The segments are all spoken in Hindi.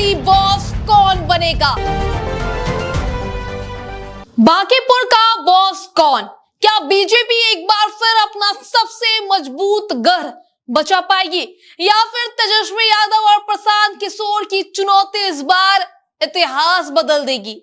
असली बॉस कौन बनेगा? बांकीपुर का बॉस कौन? क्या बीजेपी एक बार फिर अपना सबसे मजबूत गढ़ बचा पाएगी या फिर तेजस्वी यादव और प्रशांत किशोर की चुनौती इस बार इतिहास बदल देगी?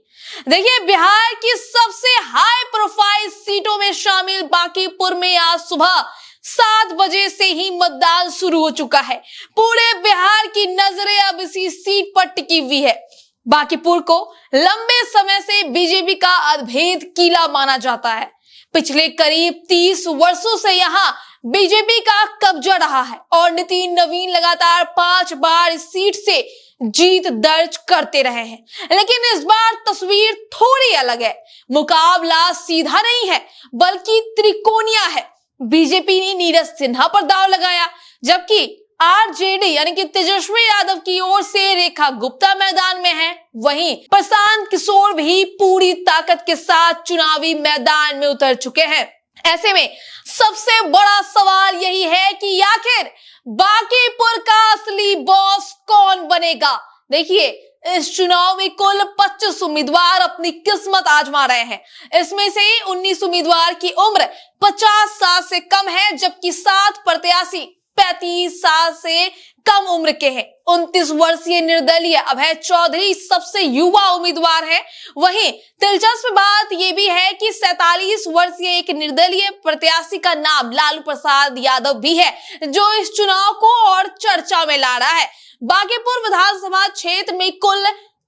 देखिए, बिहार की सबसे हाई प्रोफाइल सीटों में शामिल बांकीपुर में आज सुबह 7 बजे से ही मतदान शुरू हो चुका है। पूरे बिहार की नजरें अब इसी सीट पर टिकी हुई है। बांकीपुर को लंबे समय से बीजेपी का अभेद किला माना जाता है। पिछले करीब 30 वर्षों से यहाँ बीजेपी का कब्जा रहा है और नितिन नवीन लगातार 5 बार इस सीट से जीत दर्ज करते रहे हैं। लेकिन इस बार तस्वीर थोड़ी अलग है। मुकाबला सीधा नहीं है बल्कि त्रिकोणीय है। बीजेपी ने नीरज सिन्हा पर दांव लगाया, जबकि आरजेडी यानी कि तेजस्वी यादव की ओर से रेखा गुप्ता मैदान में है। वहीं प्रशांत किशोर भी पूरी ताकत के साथ चुनावी मैदान में उतर चुके हैं। ऐसे में सबसे बड़ा सवाल यही है कि आखिर बांकीपुर का असली बॉस कौन बनेगा? देखिए, इस चुनाव में कुल 25 उम्मीदवार अपनी किस्मत आजमा रहे हैं। इसमें से 19 उम्मीदवार की उम्र 50 साल से कम है, जबकि 7 प्रत्याशी 35 साल से कम उम्र के हैं। 29 वर्षीय निर्दलीय अभय चौधरी सबसे युवा उम्मीदवार है। वहीं दिलचस्प बात यह भी है कि 47 वर्षीय एक निर्दलीय प्रत्याशी का नाम लालू प्रसाद यादव भी है, जो इस चुनाव को और चर्चा में ला रहा है। बांकीपुर विधानसभा क्षेत्र में कुल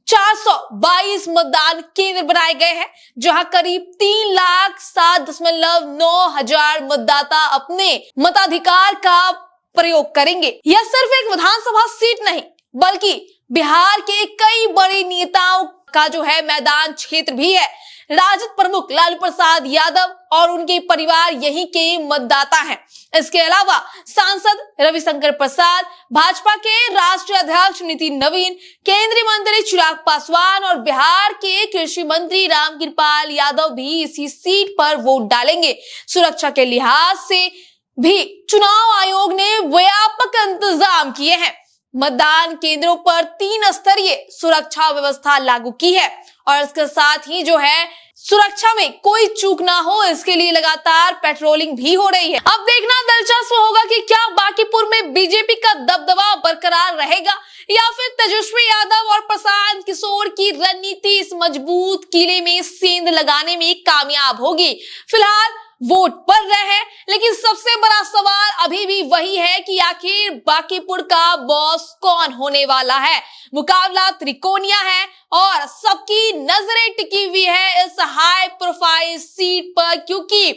422 मतदान केंद्र बनाए गए हैं, जहां करीब 3,07,9 मतदाता अपने मताधिकार का प्रयोग करेंगे। यह सिर्फ एक विधानसभा सीट नहीं बल्कि बिहार के कई बड़े नेताओं का जो है मैदान क्षेत्र भी है। राजद प्रमुख लालू प्रसाद यादव और उनके परिवार यहीं के मतदाता हैं। इसके अलावा सांसद रविशंकर प्रसाद, भाजपा के राष्ट्रीय अध्यक्ष नितिन नवीन, केंद्रीय मंत्री चिराग पासवान और बिहार के कृषि मंत्री रामकृपाल यादव भी इसी सीट पर वोट डालेंगे। सुरक्षा के लिहाज से भी चुनाव आयोग ने व्यापक इंतजाम किए हैं। मतदान केंद्रों पर 3 स्तरीय सुरक्षा व्यवस्था लागू की है और इसके साथ ही जो है सुरक्षा में कोई चूक ना हो, इसके लिए लगातार पेट्रोलिंग भी हो रही है। अब देखना दिलचस्प होगा कि क्या बांकीपुर में बीजेपी का दबदबा बरकरार रहेगा या फिर तेजस्वी यादव और प्रशांत किशोर की रणनीति इस मजबूत किले में सेंध लगाने में कामयाब होगी। फिलहाल वोट पड़ रहे हैं, लेकिन सबसे बड़ा सवाल अभी भी वही है कि आखिर बांकीपुर का बॉस कौन होने वाला है। मुकाबला त्रिकोणीय है और सबकी नजरें टिकी हुई है इस हाई प्रोफाइल सीट पर, क्योंकि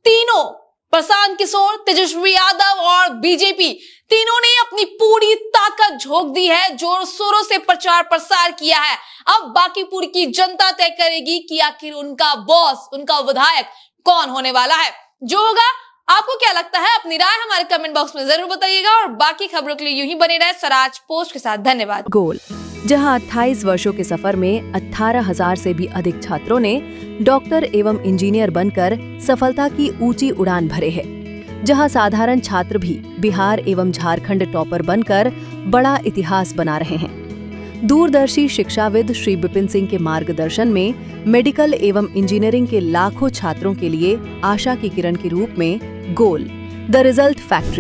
तीनों प्रशांत किशोर, तेजस्वी यादव और बीजेपी तीनों ने अपनी पूरी ताकत झोंक दी है, जोर शोरों से प्रचार प्रसार किया है। अब बांकीपुर की जनता तय करेगी कि आखिर उनका बॉस, उनका विधायक कौन होने वाला है। जो होगा, आपको क्या लगता है? अपनी राय हमारे कमेंट बॉक्स में जरूर बताइएगा और बाकी खबरों के लिए यूं ही बने रहे स्वराज पोस्ट के साथ। धन्यवाद। गोल, जहां 28 वर्षों के सफर में 18,000 से भी अधिक छात्रों ने डॉक्टर एवं इंजीनियर बनकर सफलता की ऊंची उड़ान भरे है, जहां साधारण छात्र भी बिहार एवं झारखंड टॉपर बनकर बड़ा इतिहास बना रहे हैं। दूरदर्शी शिक्षाविद श्री विपिन सिंह के मार्गदर्शन में मेडिकल एवं इंजीनियरिंग के लाखों छात्रों के लिए आशा की किरण के रूप में गोल, द रिजल्ट फैक्ट्री